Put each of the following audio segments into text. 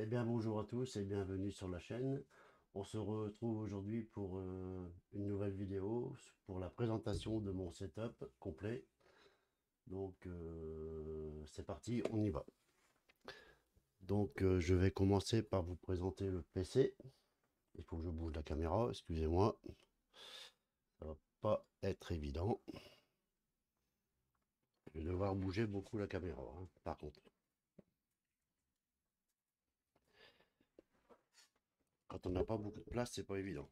Eh bien bonjour à tous et bienvenue sur la chaîne. On se retrouve aujourd'hui pour une nouvelle vidéo pour la présentation de mon setup complet. Donc c'est parti, on y va. Donc je vais commencer par vous présenter le PC. Il faut que je bouge la caméra, excusez-moi. Ça va pas être évident. Je vais devoir bouger beaucoup la caméra, hein, par contre. Quand on n'a pas beaucoup de place, c'est pas évident.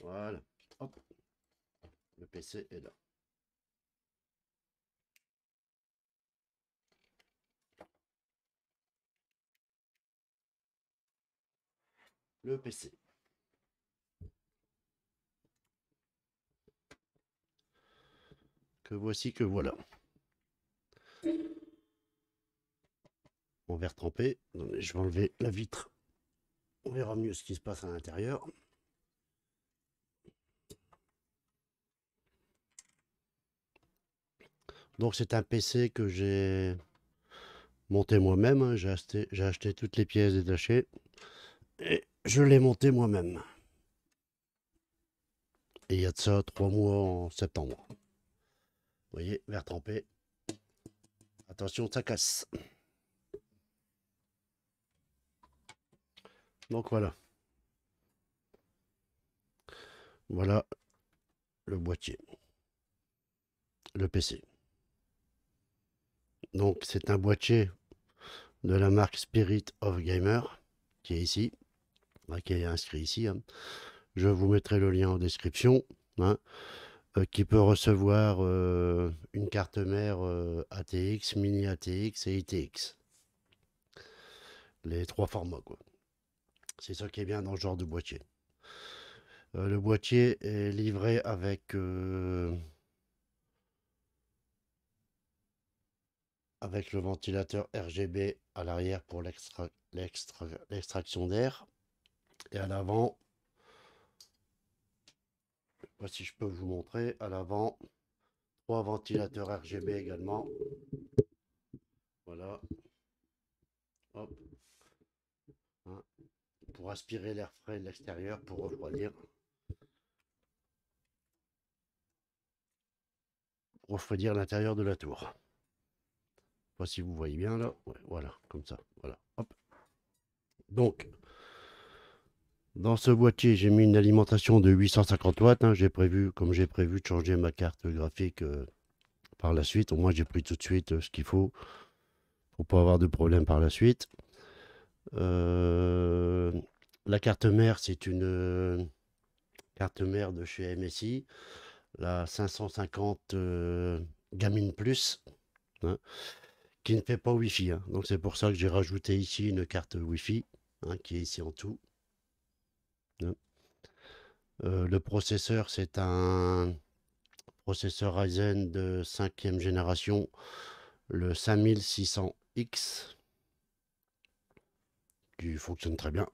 Voilà. Hop. Le PC est là. Le PC. Que voici, que voilà. En verre trempé. Je vais enlever la vitre. On verra mieux ce qui se passe à l'intérieur. Donc c'est un PC que j'ai monté moi-même, hein. J'ai acheté toutes les pièces détachées et je l'ai monté moi-même. Et il y a de ça 3 mois en septembre. Vous voyez, verre trempé. Attention, ça casse. Donc voilà. Voilà le boîtier. Le PC. Donc c'est un boîtier de la marque Spirit of Gamer qui est ici, qui est inscrit ici, hein. Je vous mettrai le lien en description, hein, qui peut recevoir une carte mère ATX, mini ATX et ITX. Les 3 formats, quoi. C'est ça qui est bien dans ce genre de boîtier. Le boîtier est livré avec le ventilateur RGB à l'arrière pour l'extraction d'air. Et à l'avant, je sais pas si je peux vous montrer, à l'avant, 3 ventilateurs RGB également. Voilà. Hop. Hein, pour aspirer l'air frais de l'extérieur, pour refroidir. L'intérieur de la tour. Je sais pas si vous voyez bien là. Ouais, voilà, comme ça. Voilà. Hop. Donc, dans ce boîtier, j'ai mis une alimentation de 850 watts, hein. Comme j'ai prévu de changer ma carte graphique par la suite. Au moins, j'ai pris tout de suite ce qu'il faut pour pas avoir de problème par la suite. Euh, la carte mère, c'est une carte mère de chez MSI, la 550 Gaming Plus, hein, qui ne fait pas Wi-Fi, hein. Donc c'est pour ça que j'ai rajouté ici une carte Wi-Fi, hein, qui est ici en dessous, hein. Le processeur, c'est un processeur Ryzen de 5e génération, le 5600X, qui fonctionne très bien.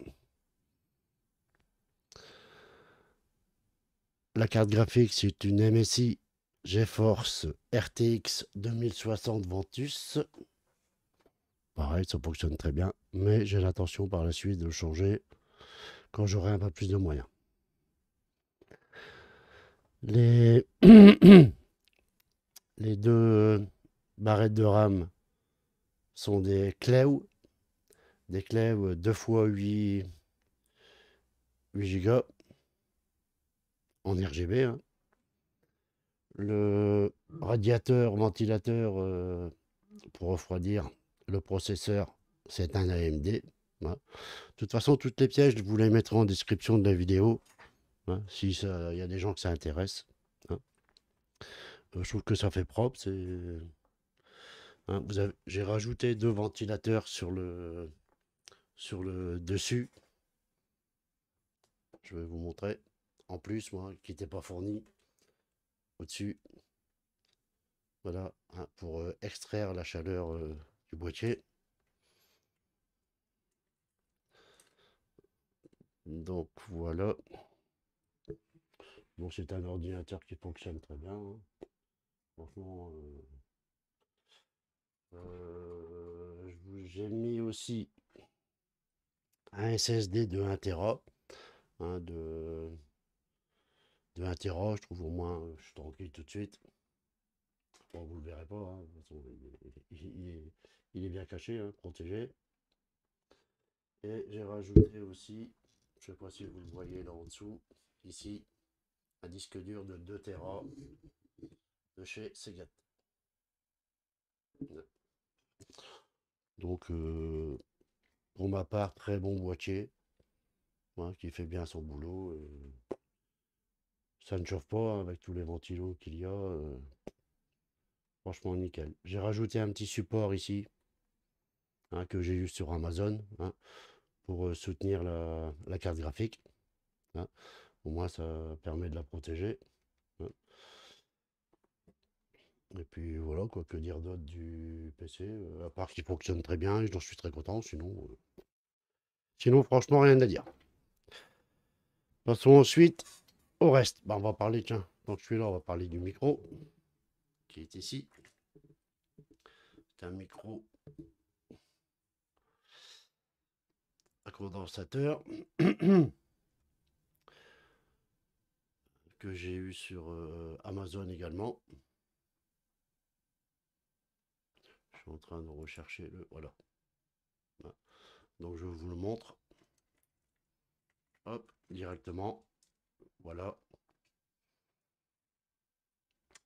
La carte graphique, c'est une MSI GeForce RTX 2060 Ventus. Pareil, ça fonctionne très bien, mais j'ai l'intention par la suite de le changer quand j'aurai un peu plus de moyens. Les, les deux barrettes de RAM sont des Cleo 2 x 8 Go en RGB, hein. Le radiateur, ventilateur pour refroidir le processeur, c'est un AMD, hein. De toute façon, toutes les pièces, je vous les mettrai en description de la vidéo, hein, si il y a des gens que ça intéresse, hein. Je trouve que ça fait propre. Hein, j'ai rajouté 2 ventilateurs sur le dessus. Je vais vous montrer. En plus, moi, qui n'était pas fourni au-dessus. Voilà, hein, pour extraire la chaleur du boîtier. Donc voilà. Bon, c'est un ordinateur qui fonctionne très bien, hein. Franchement, J'ai mis aussi un SSD de 1 Tera, hein, de 1 Tera, je trouve au moins, je suis tranquille tout de suite. Bon, vous le verrez pas, hein, de toute façon, il est bien caché, hein, protégé. Et j'ai rajouté aussi, je sais pas si vous le voyez là en dessous, ici, un disque dur de 2 Tera de chez Seagate. Donc, pour ma part, très bon boîtier, hein, qui fait bien son boulot. Ça ne chauffe pas hein, avec tous les ventilos qu'il y a. Franchement, nickel. J'ai rajouté un petit support ici, hein, que j'ai eu sur Amazon, hein, pour soutenir la carte graphique, hein. Au moins, ça permet de la protéger, hein. Et puis voilà, quoi, que dire d'autre du PC, à part qu'il fonctionne très bien, et j'en suis très content, sinon franchement, rien à dire. Passons ensuite au reste. Bah, on va parler, tiens, tant que je suis là, on va parler du micro, qui est ici. C'est un micro à condensateur que j'ai eu sur Amazon également. Je suis en train de rechercher le... Voilà. Voilà. Donc je vous le montre. Hop, directement. Voilà.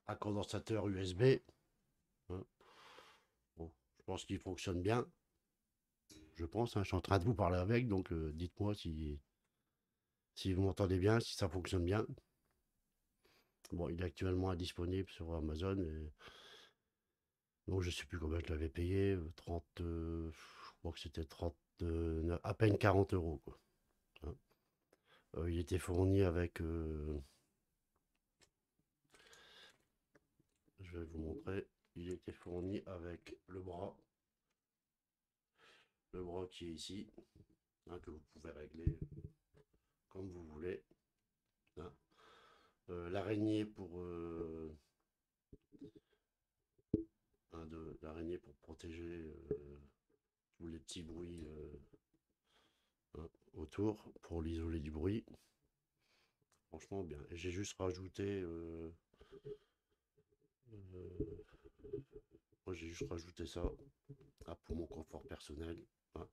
Un condensateur USB, hein. Bon, je pense qu'il fonctionne bien. Je pense, hein, je suis en train de vous parler avec, donc dites-moi si vous m'entendez bien, si ça fonctionne bien. Bon, il est actuellement indisponible sur Amazon. Donc je sais plus combien je l'avais payé. 30, je crois que c'était 30, à peine 40 euros, quoi, hein. Il était fourni avec... je vais vous montrer. Il était fourni avec le bras qui est ici, hein, que vous pouvez régler comme vous voulez, hein. L'araignée pour l'araignée pour protéger tous les petits bruits, hein, autour, pour l'isoler du bruit. Franchement bien. Et j'ai juste rajouté moi j'ai juste rajouté ça, ah, pour mon confort personnel, hein,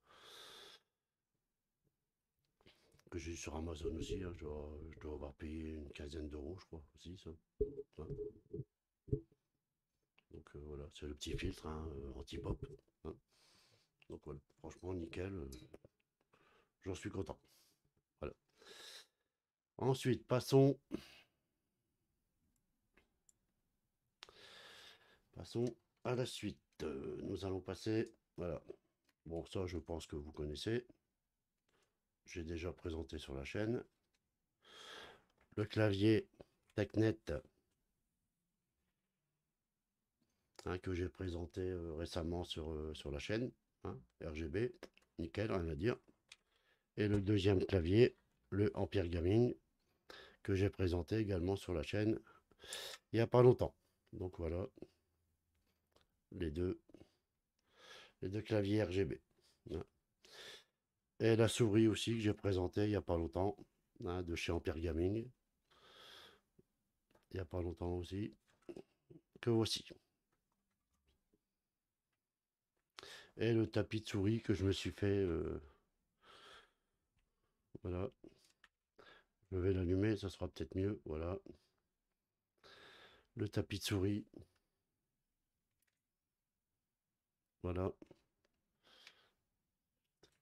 que j'ai eu sur Amazon aussi, hein. Je dois avoir payé une quinzaine d'euros, je crois, aussi, ça, hein. Donc voilà, c'est le petit filtre, hein, anti-pop, hein. Donc voilà, franchement nickel, j'en suis content. Voilà. Ensuite, passons à la suite. Nous allons passer, voilà. Bon, ça, je pense que vous connaissez. J'ai déjà présenté sur la chaîne. Le clavier TechNet, hein, que j'ai présenté récemment sur la chaîne, hein, RGB, nickel, rien à dire. Et le deuxième clavier, le Ampere Gaming, que j'ai présenté également sur la chaîne il n'y a pas longtemps. Donc voilà, les deux, les deux claviers RGB, hein. Et la souris aussi que j'ai présentée il n'y a pas longtemps, hein, de chez Ampere Gaming, il n'y a pas longtemps aussi, que voici. Et le tapis de souris que je me suis fait, voilà, je vais l'allumer, ça sera peut-être mieux, voilà. Le tapis de souris, voilà,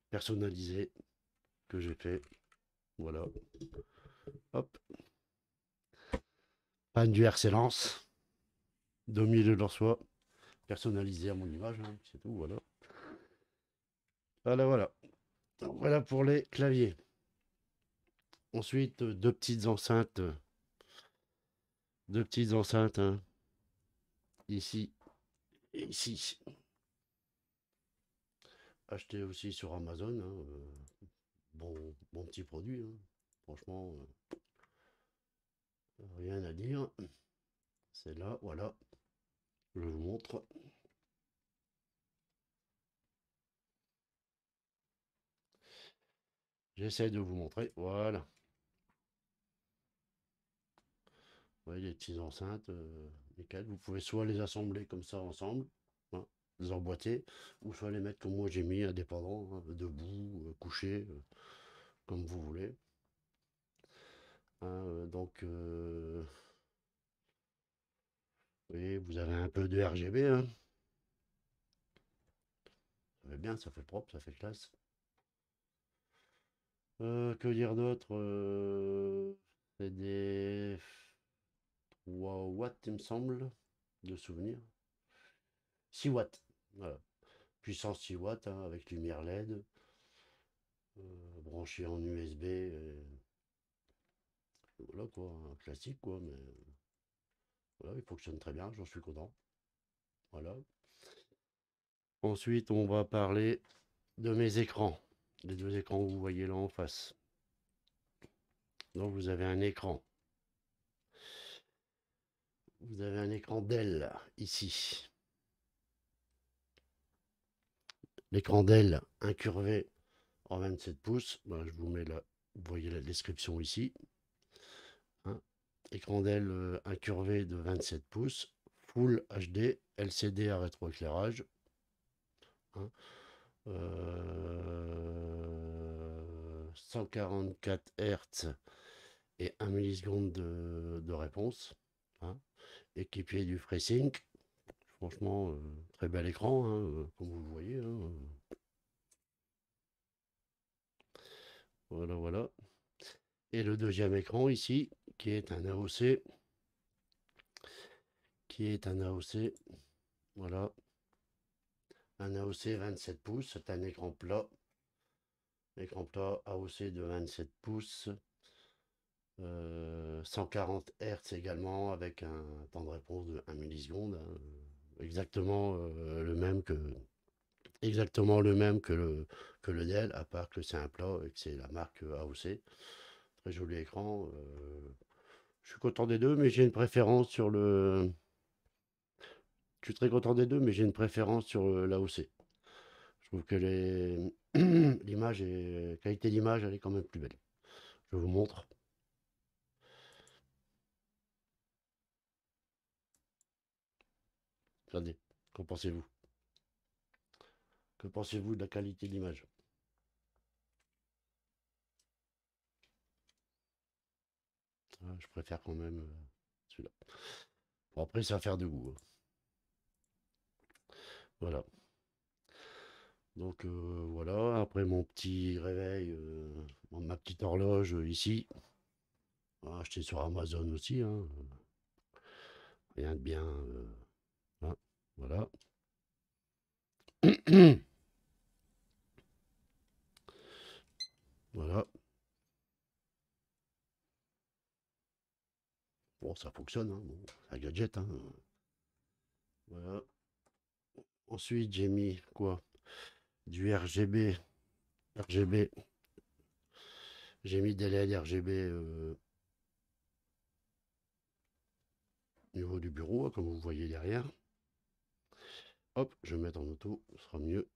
personnalisé, que j'ai fait, voilà, hop. Panne du RC Lance, 2000 Lorsois, personnalisé à mon image, hein, c'est tout, voilà. Voilà, voilà. Donc, voilà pour les claviers. Ensuite, deux petites enceintes, hein, ici et ici. Acheté aussi sur Amazon, hein, bon petit produit, hein. Franchement, rien à dire. C'est là, voilà. Je vous montre. J'essaie de vous montrer. Voilà. Vous voyez les petites enceintes, nickel. Vous pouvez soit les assembler comme ça ensemble, hein, les emboîter, ou soit les mettre comme moi j'ai mis, indépendants, hein, debout, couché, comme vous voulez. Hein, oui, vous avez un peu de RGB, hein. Ça fait bien, ça fait propre, ça fait classe. Que dire d'autre? C'est des 3 watts, il me semble, de souvenir. 6 watts, voilà. Puissance 6 watts, hein, avec lumière LED, branché en USB. Voilà quoi, un classique quoi, mais voilà, il fonctionne très bien, j'en suis content. Voilà. Ensuite, on va parler de mes écrans. Les deux écrans que vous voyez là en face. Donc vous avez un écran. Vous avez un écran Dell ici. L'écran Dell incurvé en 27 pouces. Ben, je vous mets là, vous voyez la description ici. Hein. Écran Dell incurvé de 27 pouces. Full HD, LCD à rétroéclairage. Hein. 144 Hz et 1 milliseconde de réponse. Hein. Équipé du FreeSync. Franchement, très bel écran, hein, comme vous le voyez. Hein. Voilà, voilà. Et le deuxième écran ici, qui est un AOC. Voilà. Un AOC 27 pouces, c'est un écran plat. Écran plat AOC de 27 pouces. 140 Hz également, avec un temps de réponse de 1 milliseconde. Hein. Exactement le même que le Dell, à part que c'est un plat et que c'est la marque AOC. Très joli écran. Je suis content des deux, mais j'ai une préférence sur le. Je suis très content des deux, mais j'ai une préférence sur l'AOC. Je trouve que l'image et qualité d'image, elle est quand même plus belle. Je vous montre. Regardez, qu'en pensez-vous? Que pensez-vous de la qualité d'image? Je préfère quand même celui-là. Bon, après, ça va faire de goût. Hein. Voilà. Donc voilà, après mon petit réveil, ma petite horloge ici, acheté sur Amazon aussi, hein, rien de bien. Hein, voilà. Voilà. Bon, ça fonctionne, hein, bon, c'est un gadget. Hein. Voilà. Ensuite, j'ai mis quoi? Du RGB. RGB. J'ai mis des LED RGB au niveau du bureau, hein, comme vous voyez derrière. Hop, je vais mettre en auto, ce sera mieux.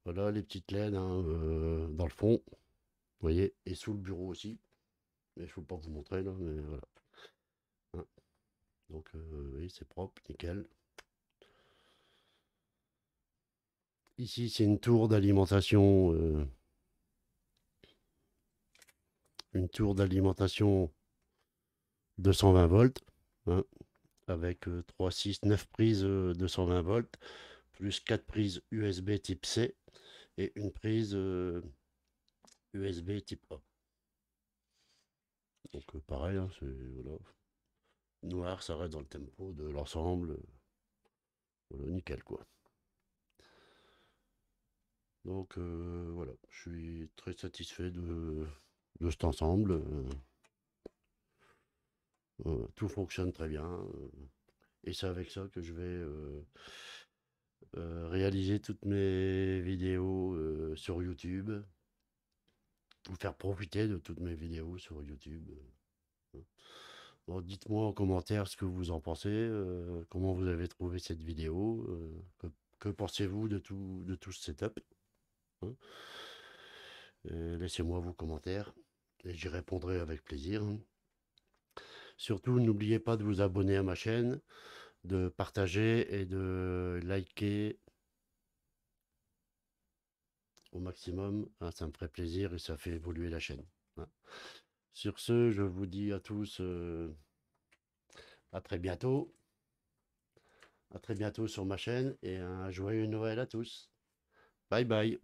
Voilà les petites LED hein, dans le fond, vous voyez, et sous le bureau aussi. Mais je ne peux pas vous montrer là, mais voilà. Hein. Donc oui, c'est propre, nickel. Ici, c'est une tour d'alimentation 220 volts, hein, avec 3, 6, 9 prises 220 volts, plus 4 prises USB type C et une prise USB type A. Donc pareil, hein, c'est voilà. Noir, ça reste dans le tempo de l'ensemble. Voilà, nickel quoi. Donc voilà, je suis très satisfait de cet ensemble. Tout fonctionne très bien. Et c'est avec ça que je vais réaliser toutes mes vidéos sur YouTube. Vous faire profiter de toutes mes vidéos sur YouTube. Bon, dites-moi en commentaire ce que vous en pensez, comment vous avez trouvé cette vidéo, que pensez-vous de tout ce setup. Hein. Laissez-moi vos commentaires et j'y répondrai avec plaisir, hein. Surtout, n'oubliez pas de vous abonner à ma chaîne, de partager et de liker au maximum, hein, ça me ferait plaisir et ça fait évoluer la chaîne, hein. Sur ce, je vous dis à tous, à très bientôt. À très bientôt sur ma chaîne et un joyeux Noël à tous. Bye bye.